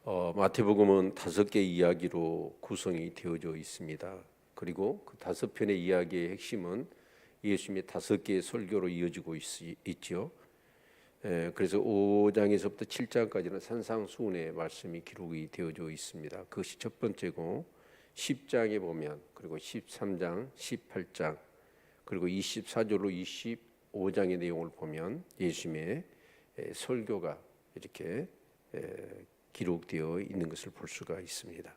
마태복음은 5개 이야기로 구성이 되어져 있습니다. 그리고 그 5편의 이야기의 핵심은 예수님의 5개의 설교로 이어지고 있죠. 그래서 5장에서부터 7장까지는 산상수훈의 말씀이 기록이 되어져 있습니다. 그것이 첫 번째고 10장에 보면 그리고 13장, 18장 그리고 24절로 25장의 내용을 보면 예수님의 설교가 이렇게 기록되어 있는 것을 볼 수가 있습니다.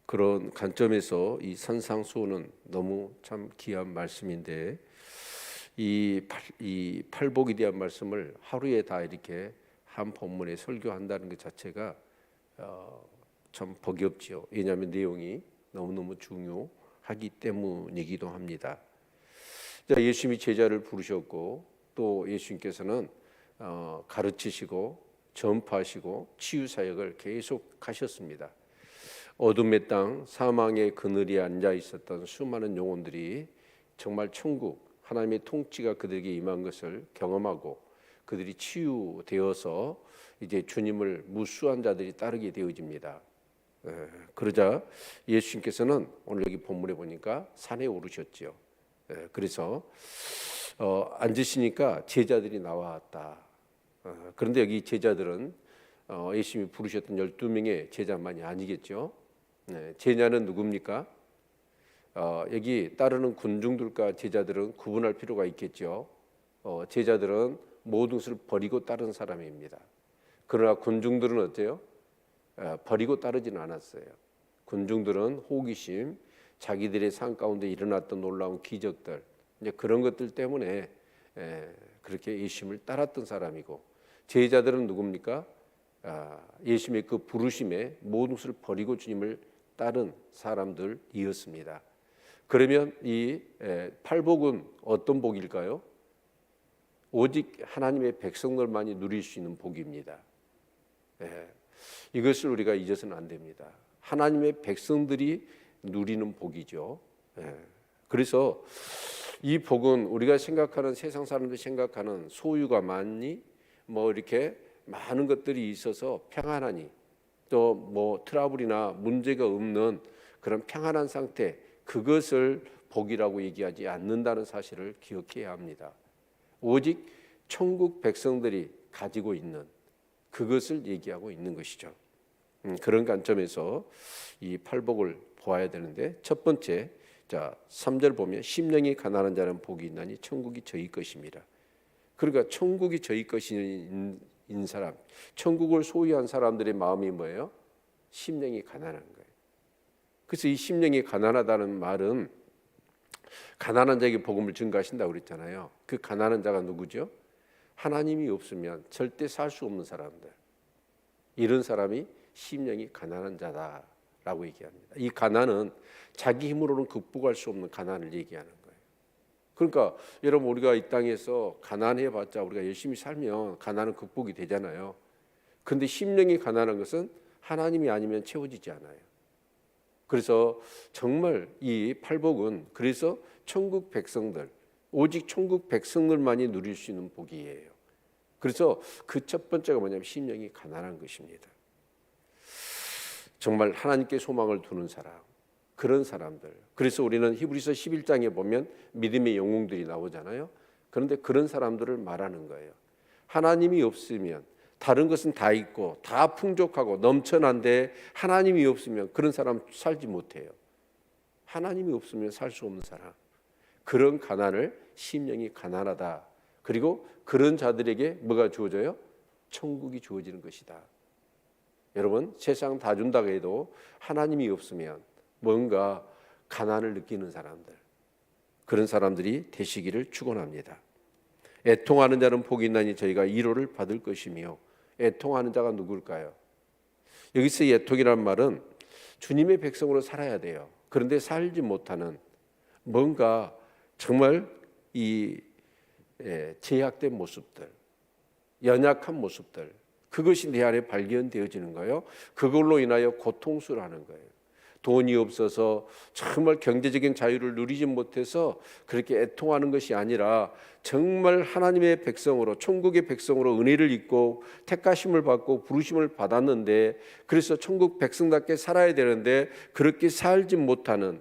그런 관점에서 이 산상수훈은 너무 참 귀한 말씀인데 이 팔복에 대한 말씀을 하루에 다 이렇게 한 본문에 설교한다는 것 자체가 참 버겁지요. 왜냐하면 내용이 너무너무 중요하기 때문이기도 합니다. 예수님이 제자를 부르셨고 또 예수님께서는 가르치시고 전파하시고 치유 사역을 계속 하셨습니다. 어둠의 땅 사망의 그늘에 앉아 있었던 수많은 영혼들이 정말 천국 하나님의 통치가 그들에게 임한 것을 경험하고 그들이 치유되어서 이제 주님을 무수한 자들이 따르게 되어집니다. 그러자 예수님께서는 오늘 여기 본문에 보니까 산에 오르셨죠. 그래서 앉으시니까 제자들이 나왔다. 그런데 여기 제자들은 예수님이 부르셨던 12명의 제자만이 아니겠죠. 제자는 누굽니까? 여기 따르는 군중들과 제자들은 구분할 필요가 있겠죠. 제자들은 모든 것을 버리고 따른 사람입니다. 그러나 군중들은 어때요? 버리고 따르지는 않았어요. 군중들은 호기심, 자기들의 삶 가운데 일어났던 놀라운 기적들, 이제 그런 것들 때문에 그렇게 예수님을 따랐던 사람이고, 제자들은 누굽니까? 예수님의 그 부르심에 모든 것을 버리고 주님을 따른 사람들이었습니다. 그러면 이 팔복은 어떤 복일까요? 오직 하나님의 백성들만이 누릴 수 있는 복입니다. 이것을 우리가 잊어서는 안 됩니다. 하나님의 백성들이 누리는 복이죠. 그래서 이 복은 우리가 생각하는 세상 사람들이 생각하는 소유가 많니 뭐 이렇게 많은 것들이 있어서 평안하니 또 뭐 트러블이나 문제가 없는 그런 평안한 상태, 그것을 복이라고 얘기하지 않는다는 사실을 기억해야 합니다. 오직 천국 백성들이 가지고 있는 그것을 얘기하고 있는 것이죠. 그런 관점에서 이 팔복을 보아야 되는데, 첫 번째, 자 3절 보면 심령이 가난한 자는 복이 있나니 천국이 저희 것입니다. 그러니까 천국이 저희 것인 사람, 천국을 소유한 사람들의 마음이 뭐예요? 심령이 가난한 거예요. 그래서 이 심령이 가난하다는 말은 가난한 자에게 복음을 증거하신다고 그랬잖아요. 그 가난한 자가 누구죠? 하나님이 없으면 절대 살 수 없는 사람들, 이런 사람이 심령이 가난한 자다라고 얘기합니다. 이 가난은 자기 힘으로는 극복할 수 없는 가난을 얘기하는 거예요. 그러니까 여러분, 우리가 이 땅에서 가난해봤자 우리가 열심히 살면 가난은 극복이 되잖아요. 그런데 심령이 가난한 것은 하나님이 아니면 채워지지 않아요. 그래서 정말 이 팔복은 그래서 천국 백성들, 오직 천국 백성들만이 누릴 수 있는 복이에요. 그래서 그 첫 번째가 뭐냐면 심령이 가난한 것입니다. 정말 하나님께 소망을 두는 사람, 그런 사람들. 그래서 우리는 히브리서 11장에 보면 믿음의 영웅들이 나오잖아요. 그런데 그런 사람들을 말하는 거예요. 하나님이 없으면 다른 것은 다 있고 다 풍족하고 넘쳐난데 하나님이 없으면 그런 사람 살지 못해요. 하나님이 없으면 살 수 없는 사람, 그런 가난을 심령이 가난하다. 그리고 그런 자들에게 뭐가 주어져요? 천국이 주어지는 것이다. 여러분, 세상 다 준다고 해도 하나님이 없으면 뭔가 가난을 느끼는 사람들, 그런 사람들이 되시기를 축원합니다. 애통하는 자는 복이 있나니 저희가 위로를 받을 것이며, 애통하는 자가 누굴까요? 여기서 애통이란 말은 주님의 백성으로 살아야 돼요. 그런데 살지 못하는 뭔가 정말 이 제약된 모습들, 연약한 모습들, 그것이 내 안에 발견되어지는 거예요. 그걸로 인하여 고통스러워하는 거예요. 돈이 없어서 정말 경제적인 자유를 누리지 못해서 그렇게 애통하는 것이 아니라 정말 하나님의 백성으로, 천국의 백성으로 은혜를 입고 택하심을 받고 부르심을 받았는데, 그래서 천국 백성답게 살아야 되는데 그렇게 살지 못하는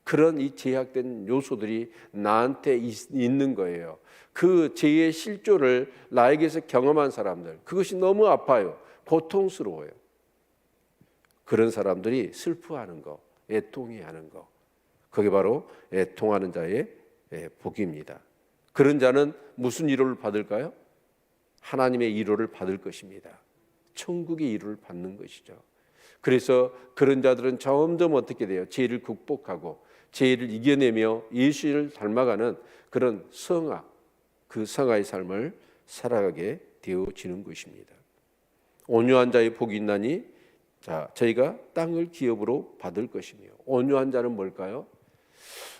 그런 이 제약된 요소들이 나한테 있는 거예요. 그 죄의 실조를 나에게서 경험한 사람들, 그것이 너무 아파요. 고통스러워요. 그런 사람들이 슬퍼하는 거, 애통해하는 거, 그게 바로 애통하는 자의 복입니다. 그런 자는 무슨 위로를 받을까요? 하나님의 위로를 받을 것입니다. 천국의 위로를 받는 것이죠. 그래서 그런 자들은 점점 어떻게 돼요? 죄를 극복하고 죄를 이겨내며 예수를 닮아가는 그런 성화, 그 성화의 삶을 살아가게 되어지는 것입니다. 온유한 자의 복이 있나니 자, 저희가 땅을 기업으로 받을 것이며. 온유한 자는 뭘까요?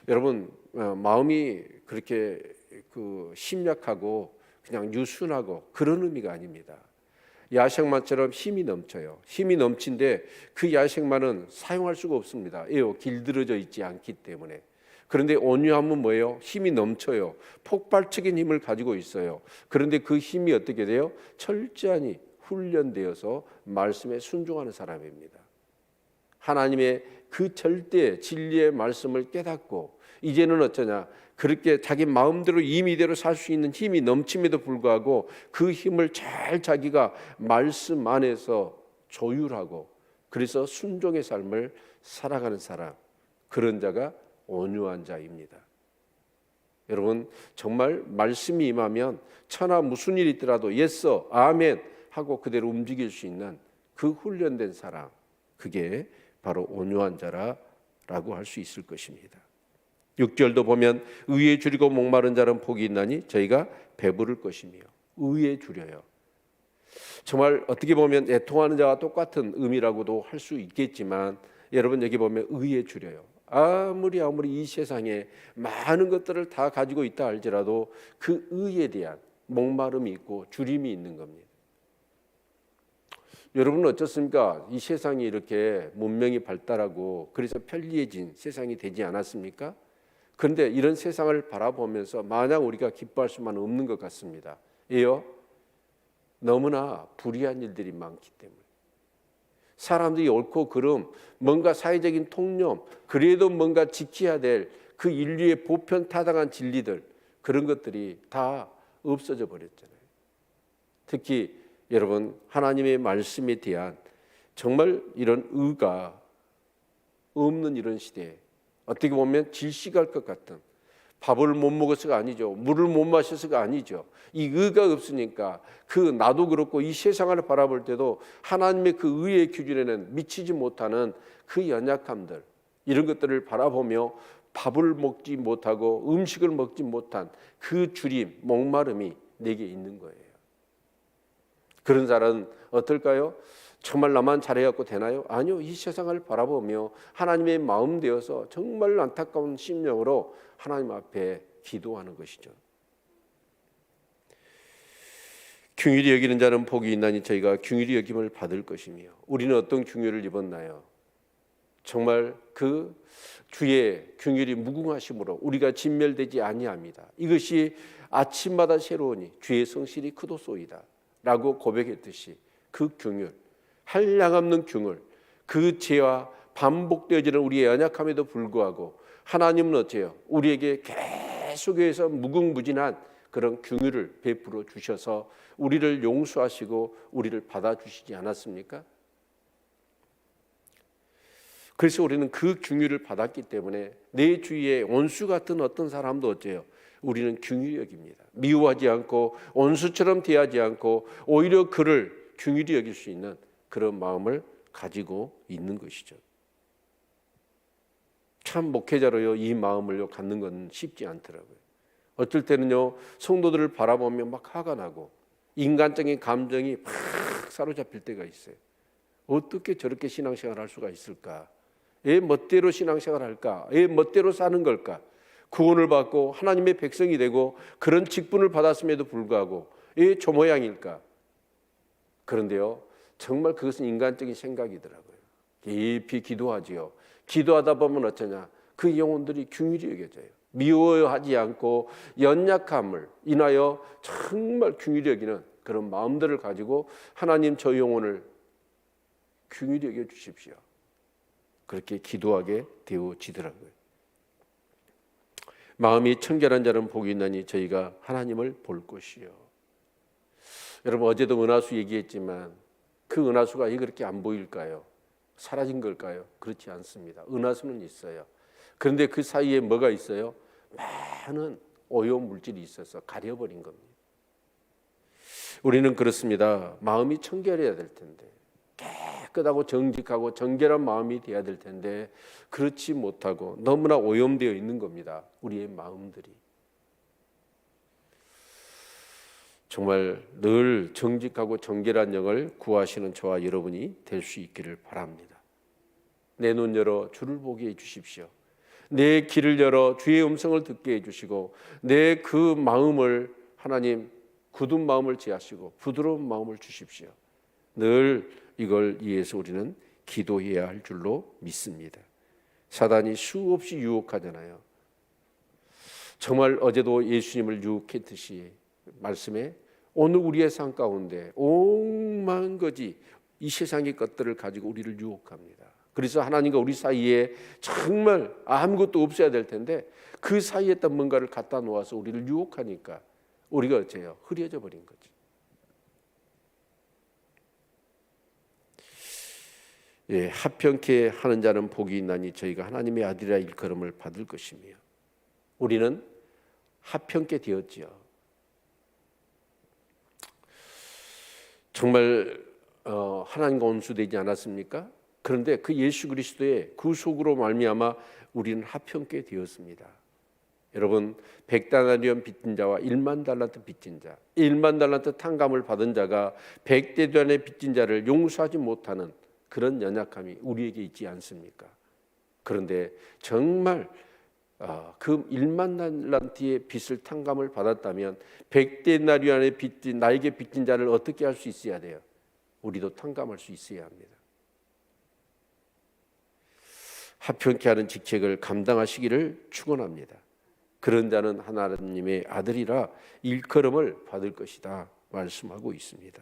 여러분, 마음이 그렇게 심약하고 그냥 유순하고 그런 의미가 아닙니다. 야생마처럼 힘이 넘쳐요. 힘이 넘친데 그 야생마는 사용할 수가 없습니다. 왜요? 길들여져 있지 않기 때문에. 그런데 온유함은 뭐예요? 힘이 넘쳐요. 폭발적인 힘을 가지고 있어요. 그런데 그 힘이 어떻게 돼요? 철저히 훈련되어서 말씀에 순종하는 사람입니다. 하나님의 그 절대 진리의 말씀을 깨닫고 이제는 어쩌냐, 그렇게 자기 마음대로 임의대로 살 수 있는 힘이 넘침에도 불구하고 그 힘을 잘 자기가 말씀 안에서 조율하고 그래서 순종의 삶을 살아가는 사람, 그런 자가 온유한 자입니다. 여러분, 정말 말씀이 임하면 천하 무슨 일이 있더라도 예서 아멘 하고 그대로 움직일 수 있는 그 훈련된 사람, 그게 바로 온유한 자라고 할 수 있을 것입니다. 6절도 보면 의에 줄이고 목마른 자는 복이 있나니 저희가 배부를 것이며. 의에 줄여요. 정말 어떻게 보면 애통하는 자와 똑같은 의미라고도 할 수 있겠지만, 여러분 여기 보면 의에 줄여요. 아무리 이 세상에 많은 것들을 다 가지고 있다 할지라도 그 의에 대한 목마름이 있고 줄임이 있는 겁니다. 여러분은 어떻습니까? 이 세상이 이렇게 문명이 발달하고 그래서 편리해진 세상이 되지 않았습니까? 그런데 이런 세상을 바라보면서 마냥 우리가 기뻐할 수만 없는 것 같습니다. 왜요? 너무나 불의한 일들이 많기 때문에. 사람들이 옳고 그름, 뭔가 사회적인 통념, 그래도 뭔가 지켜야 될 그 인류의 보편 타당한 진리들, 그런 것들이 다 없어져 버렸잖아요. 특히 여러분, 하나님의 말씀에 대한 정말 이런 의가 없는 이런 시대에 어떻게 보면 질식할 것 같은, 밥을 못 먹어서가 아니죠. 물을 못 마셔서가 아니죠. 이 의가 없으니까 그 나도 그렇고 이 세상을 바라볼 때도 하나님의 그 의의 기준에는 미치지 못하는 그 연약함들, 이런 것들을 바라보며 밥을 먹지 못하고 음식을 먹지 못한 그 주림, 목마름이 내게 있는 거예요. 그런 사람은 어떨까요? 정말 나만 잘해갖고 되나요? 아니요. 이 세상을 바라보며 하나님의 마음 되어서 정말 안타까운 심령으로 하나님 앞에 기도하는 것이죠. 긍휼히 여기는 자는 복이 있나니 저희가 긍휼히 여김을 받을 것이며. 우리는 어떤 긍휼을 입었나요? 정말 그 주의 긍휼이 무궁하심으로 우리가 진멸되지 아니합니다. 이것이 아침마다 새로우니 주의 성실이 크도소이다 라고 고백했듯이 그 긍휼, 한량없는 긍휼, 그 죄와 반복되어지는 우리의 연약함에도 불구하고 하나님은 어째요? 우리에게 계속해서 무궁무진한 그런 긍휼을 베풀어 주셔서 우리를 용서하시고 우리를 받아주시지 않았습니까? 그래서 우리는 그 긍휼을 받았기 때문에 내 주위에 원수 같은 어떤 사람도 어째요? 우리는 긍휼히 여깁니다. 미워하지 않고 원수처럼 대하지 않고 오히려 그를 긍휼히 여길 수 있는 그런 마음을 가지고 있는 것이죠. 참 목회자로요, 이 마음을 갖는 건 쉽지 않더라고요. 어떨 때는요, 성도들을 바라보면 막 화가 나고 인간적인 감정이 막 사로잡힐 때가 있어요. 어떻게 저렇게 신앙생활을 할 수가 있을까? 왜 멋대로 신앙생활을 할까? 왜 멋대로 사는 걸까? 구원을 받고 하나님의 백성이 되고 그런 직분을 받았음에도 불구하고 왜 저 모양일까? 그런데요, 정말 그것은 인간적인 생각이더라고요. 깊이 기도하지요. 기도하다 보면 어쩌냐? 그 영혼들이 긍휼히 여겨져요. 미워하지 않고 연약함을 인하여 정말 긍휼히 여기는 그런 마음들을 가지고 하나님 저 영혼을 긍휼히 여겨 주십시오. 그렇게 기도하게 되어지더라고요. 마음이 청결한 자는 복이 있나니 저희가 하나님을 볼 것이요. 여러분 어제도 은하수 얘기했지만 그 은하수가 왜 그렇게 안 보일까요? 사라진 걸까요? 그렇지 않습니다. 은하수는 있어요. 그런데 그 사이에 뭐가 있어요? 많은 오염물질이 있어서 가려버린 겁니다. 우리는 그렇습니다. 마음이 청결해야 될 텐데, 깨끗하고 정직하고 정결한 마음이 돼야 될 텐데 그렇지 못하고 너무나 오염되어 있는 겁니다. 우리의 마음들이. 정말 늘 정직하고 정결한 영을 구하시는 저와 여러분이 될 수 있기를 바랍니다. 내 눈 열어 주를 보게 해주십시오. 내 귀를 열어 주의 음성을 듣게 해주시고 내 그 마음을 하나님 굳은 마음을 제하시고 부드러운 마음을 주십시오. 늘 이걸 위해서 우리는 기도해야 할 줄로 믿습니다. 사단이 수없이 유혹하잖아요. 정말 어제도 예수님을 유혹했듯이 말씀에 오늘 우리의 삶 가운데 오만 가지 이 세상의 것들을 가지고 우리를 유혹합니다. 그래서 하나님과 우리 사이에 정말 아무것도 없어야 될 텐데 그 사이에다 뭔가를 갖다 놓아서 우리를 유혹하니까 우리가 어째요? 흐려져 버린 거지. 예, 합평케 하는 자는 복이 있나니 저희가 하나님의 아들이라 일컬음을 받을 것이며 우리는 합평케 되었지요. 정말 하나님과 원수되지 않았습니까? 그런데 그 예수 그리스도의 구속으로 말미암아 우리는 합평케 되었습니다. 여러분 100데나리온 빚진 자와 1만 달란트 빚진 자, 1만 달란트 탕감을 받은 자가 100데나리온의 빚진 자를 용서하지 못하는 그런 연약함이 우리에게 있지 않습니까? 그런데 정말 그 1만 달란트의 빚을 탕감을 받았다면 100데나리온의 빚진 나에게 빚진 자를 어떻게 할 수 있어야 돼요? 우리도 탕감할 수 있어야 합니다. 합평케 하는 직책을 감당하시기를 축원합니다. 그런 자는 하나님의 아들이라 일컬음을 받을 것이다 말씀하고 있습니다.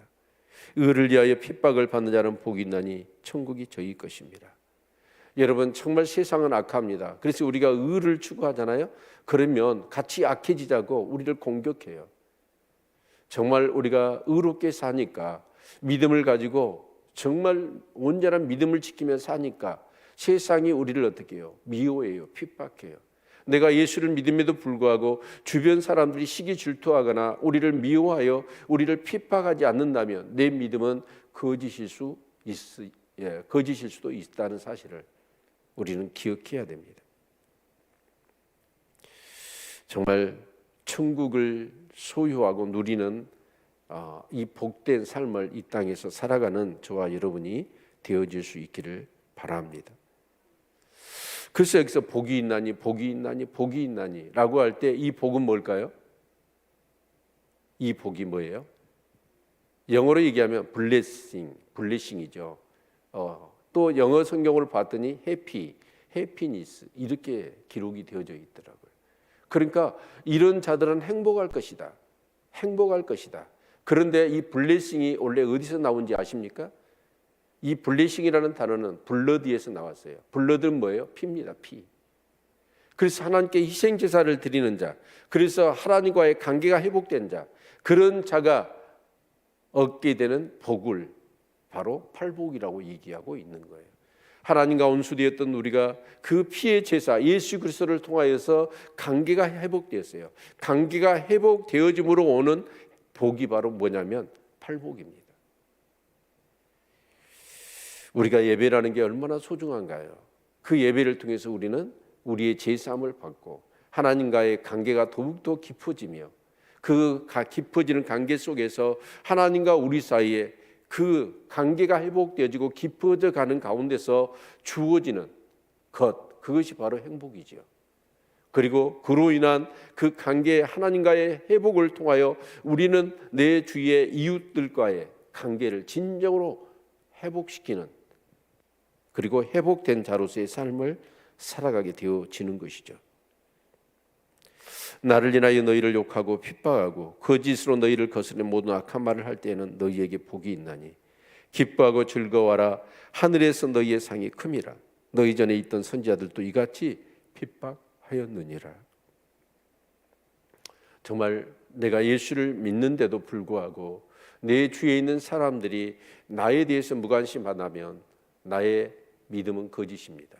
의를 위하여 핍박을 받는 자는 복이 있나니 천국이 저희 것입니다. 여러분 정말 세상은 악합니다. 그래서 우리가 의를 추구하잖아요. 그러면 같이 악해지자고 우리를 공격해요. 정말 우리가 의롭게 사니까 믿음을 가지고 정말 온전한 믿음을 지키며 사니까 세상이 우리를 어떻게 해요? 미워해요. 핍박해요. 내가 예수를 믿음에도 불구하고 주변 사람들이 시기 질투하거나 우리를 미워하여 우리를 핍박하지 않는다면 내 믿음은 거짓일 수도 있다는 사실을 우리는 기억해야 됩니다. 정말 천국을 소유하고 누리는 이 복된 삶을 이 땅에서 살아가는 저와 여러분이 되어질 수 있기를 바랍니다. 그래서 여기서 복이 있나니 복이 있나니 복이 있나니 라고 할 때 이 복은 뭘까요? 이 복이 뭐예요? 영어로 얘기하면 블레싱이죠. 또 영어 성경을 봤더니 해피니스 이렇게 기록이 되어져 있더라고요. 그러니까 이런 자들은 행복할 것이다. 행복할 것이다. 그런데 이 블레싱이 원래 어디서 나온지 아십니까? 이 블레싱이라는 단어는 블러드에서 나왔어요. 블러드는 뭐예요? 피입니다. 피. 그래서 하나님께 희생 제사를 드리는 자, 그래서 하나님과의 관계가 회복된 자, 그런 자가 얻게 되는 복을 바로 팔복이라고 얘기하고 있는 거예요. 하나님과 원수되었던 우리가 그 피의 제사 예수 그리스도를 통하여서 관계가 회복되었어요. 관계가 회복되어짐으로 오는 복이 바로 뭐냐면 팔복입니다. 우리가 예배라는 게 얼마나 소중한가요? 그 예배를 통해서 우리는 우리의 제사함을 받고 하나님과의 관계가 더욱더 깊어지며 그 깊어지는 관계 속에서 하나님과 우리 사이에 그 관계가 회복되어지고 깊어져 가는 가운데서 주어지는 것, 그것이 바로 행복이죠. 그리고 그로 인한 그 관계 하나님과의 회복을 통하여 우리는 내 주위의 이웃들과의 관계를 진정으로 회복시키는 그리고 회복된 자로서의 삶을 살아가게 되어지는 것이죠. 나를 인하여 너희를 욕하고 핍박하고 거짓으로 너희를 거스르는 모든 악한 말을 할 때에는 너희에게 복이 있나니 기뻐하고 즐거워하라. 하늘에서 너희의 상이 큼이라. 너희 전에 있던 선지자들도 이같이 핍박하였느니라. 정말 내가 예수를 믿는데도 불구하고 내 주위에 있는 사람들이 나에 대해서 무관심하다면 나의 믿음은 거짓입니다.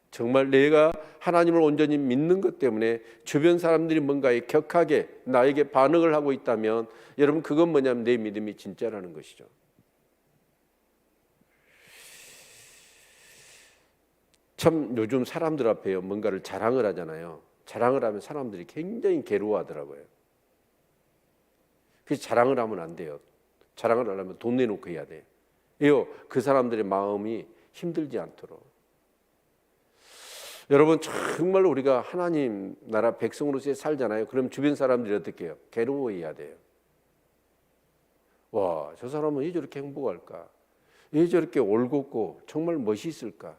정말 내가 하나님을 온전히 믿는 것 때문에 주변 사람들이 뭔가에 격하게 나에게 반응을 하고 있다면 여러분 그건 뭐냐면 내 믿음이 진짜라는 것이죠. 참 요즘 사람들 앞에 뭔가를 자랑을 하잖아요. 자랑을 하면 사람들이 굉장히 괴로워하더라고요. 그래서 자랑을 하면 안 돼요. 자랑을 하려면 돈 내놓고 해야 돼요. 왜요? 그 사람들의 마음이 힘들지 않도록. 여러분 정말 우리가 하나님 나라 백성으로서 살잖아요. 그럼 주변 사람들이 어떻게 해요? 괴로워해야 돼요. 와, 저 사람은 왜 저렇게 행복할까? 왜 저렇게 올곧고 정말 멋있을까?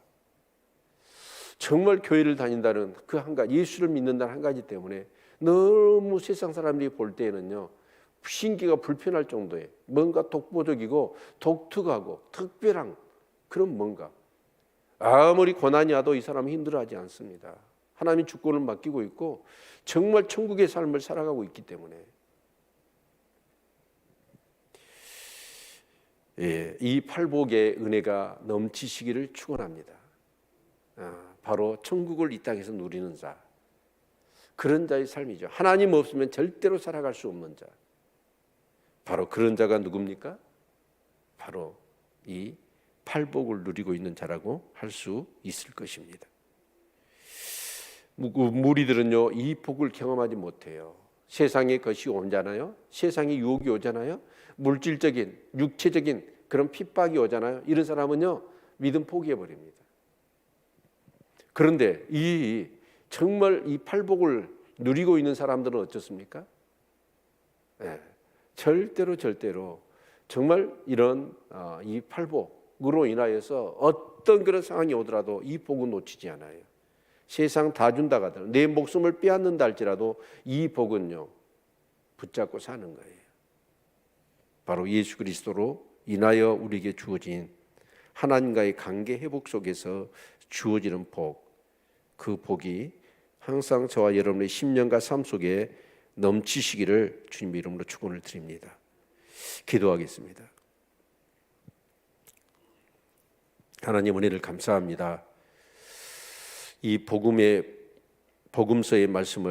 정말 교회를 다닌다는 그 한 가지, 예수를 믿는다는 한 가지 때문에 너무 세상 사람들이 볼 때에는요 신기가 불편할 정도의 뭔가 독보적이고 독특하고 특별한 그런 뭔가, 아무리 고난이 와도 이 사람은 힘들어하지 않습니다. 하나님이 주권을 맡기고 있고 정말 천국의 삶을 살아가고 있기 때문에 이 팔복의 은혜가 넘치시기를 축원합니다. 바로 천국을 이 땅에서 누리는 자, 그런 자의 삶이죠. 하나님 없으면 절대로 살아갈 수 없는 자, 바로 그런 자가 누굽니까? 바로 이 팔복을 누리고 있는 자라고 할 수 있을 것입니다. 무리들은요 이 복을 경험하지 못해요. 세상의 것이 오잖아요. 세상의 유혹이 오잖아요. 물질적인 육체적인 그런 핍박이 오잖아요. 이런 사람은요 믿음 포기해버립니다. 그런데 이 정말 이 팔복을 누리고 있는 사람들은 어떻습니까? 절대로 정말 이런 이 팔복으로 인하여서 어떤 그런 상황이 오더라도 이 복은 놓치지 않아요. 세상 다 준다 하더라도 내 목숨을 빼앗는다 할지라도 이 복은요 붙잡고 사는 거예요. 바로 예수 그리스도로 인하여 우리에게 주어진 하나님과의 관계 회복 속에서 주어지는 복, 그 복이 항상 저와 여러분의 심령과 삶 속에 넘치시기를 주님의 이름으로 축원을 드립니다. 기도하겠습니다. 하나님 은혜를 감사합니다. 이 복음서의 말씀을